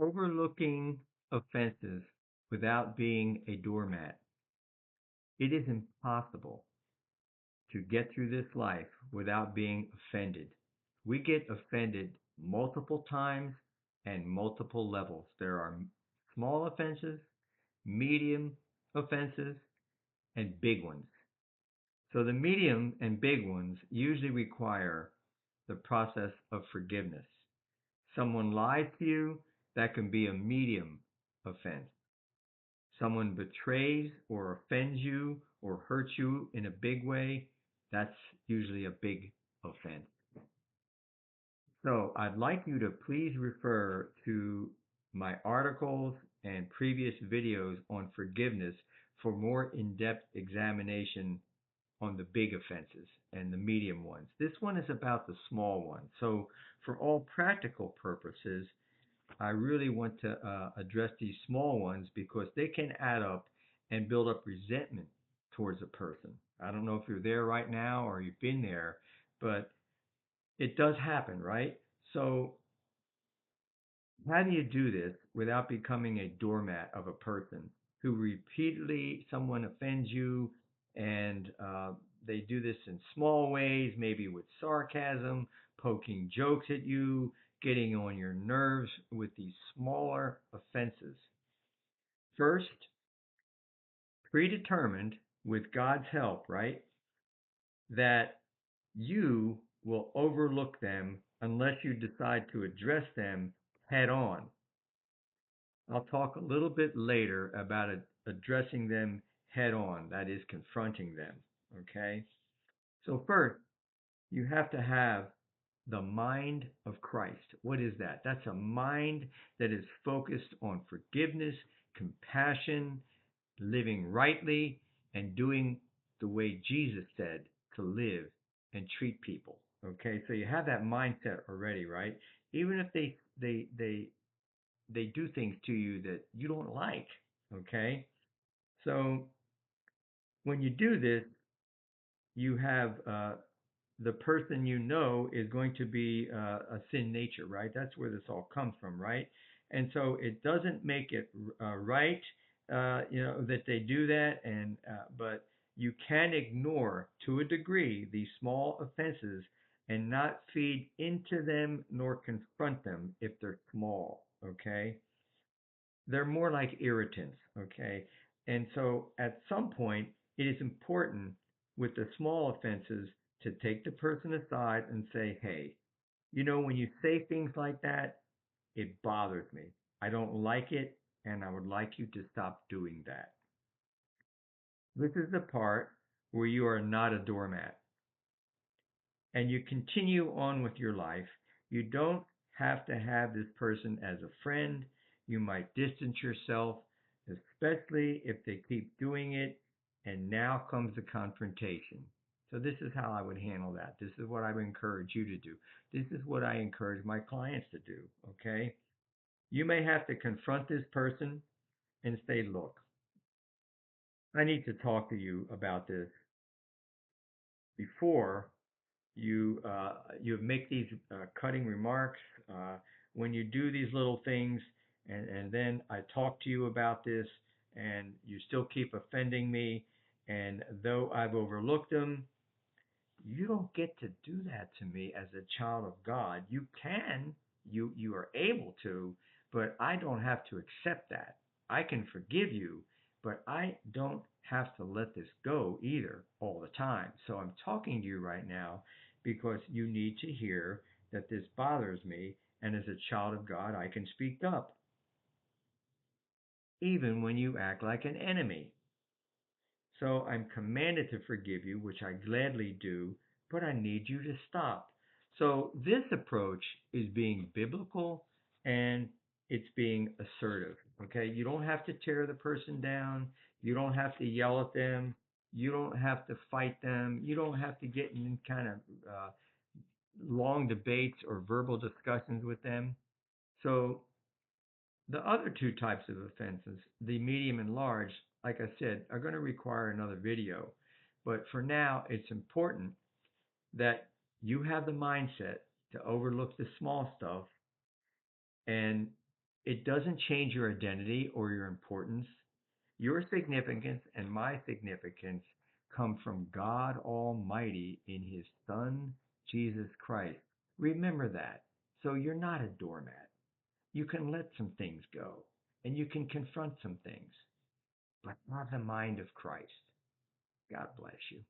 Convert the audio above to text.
Overlooking offenses without being a doormat. It is impossible to get through this life without being offended. We get offended multiple times and multiple levels. There are small offenses, medium offenses, and big ones. So the medium and big ones usually require the process of forgiveness. Someone lies to you, that can be a medium offense. Someone betrays or offends you or hurts you in a big way, that's usually a big offense. So I'd like you to please refer to my articles and previous videos on forgiveness for more in-depth examination on the big offenses and the medium ones. This one is about the small ones. So for all practical purposes, I really want to address these small ones because they can add up and build up resentment towards a person. I don't know if you're there right now or you've been there, but it does happen, right? So, how do you do this without becoming a doormat of a person who repeatedly someone offends you and they do this in small ways, maybe with sarcasm, poking jokes at you, getting on your nerves with these smaller offenses? First, predetermined with God's help, right? That you will overlook them unless you decide to address them head on. I'll talk a little bit later about addressing them head on, that is, confronting them. Okay? So, first, you have to have the mind of Christ. What is that? That's a mind that is focused on forgiveness, compassion, living rightly, and doing the way Jesus said to live and treat people. Okay, so you have that mindset already, right? Even if they do things to you that you don't like. Okay, so when you do this, you have the person you know is going to be a sin nature, right? That's where this all comes from, right? And so it doesn't make it right, that they do that, and but you can ignore to a degree these small offenses and not feed into them nor confront them if they're small. Okay, they're more like irritants. Okay, and so at some point it is important with the small offenses to take the person aside and say, hey, when you say things like that, it bothers me. I don't like it, and I would like you to stop doing that. This is the part where you are not a doormat and you continue on with your life. You don't have to have this person as a friend. You might distance yourself, especially if they keep doing it. And now comes the confrontation. So, this is how I would handle that. This is what I would encourage you to do. This is what I encourage my clients to do. Okay. You may have to confront this person and say, look, I need to talk to you about this before you make these cutting remarks when you do these little things, and then I talk to you about this, and you still keep offending me, and though I've overlooked them, you don't get to do that to me as a child of God. You can, you are able to, but I don't have to accept that. I can forgive you, but I don't have to let this go either all the time. So I'm talking to you right now because you need to hear that this bothers me, and as a child of God, I can speak up, even when you act like an enemy. So I'm commanded to forgive you, which I gladly do, but I need you to stop. So this approach is being biblical and it's being assertive. Okay, you don't have to tear the person down. You don't have to yell at them. You don't have to fight them. You don't have to get in kind of long debates or verbal discussions with them. So the other two types of offenses, the medium and large, like I said, are going to require another video. But for now, it's important that you have the mindset to overlook the small stuff and It doesn't change your identity or your importance. Your significance and my significance come from God Almighty in His Son, Jesus Christ. Remember that. So you're not a doormat. You can let some things go and you can confront some things, but have the mind of Christ. God bless you.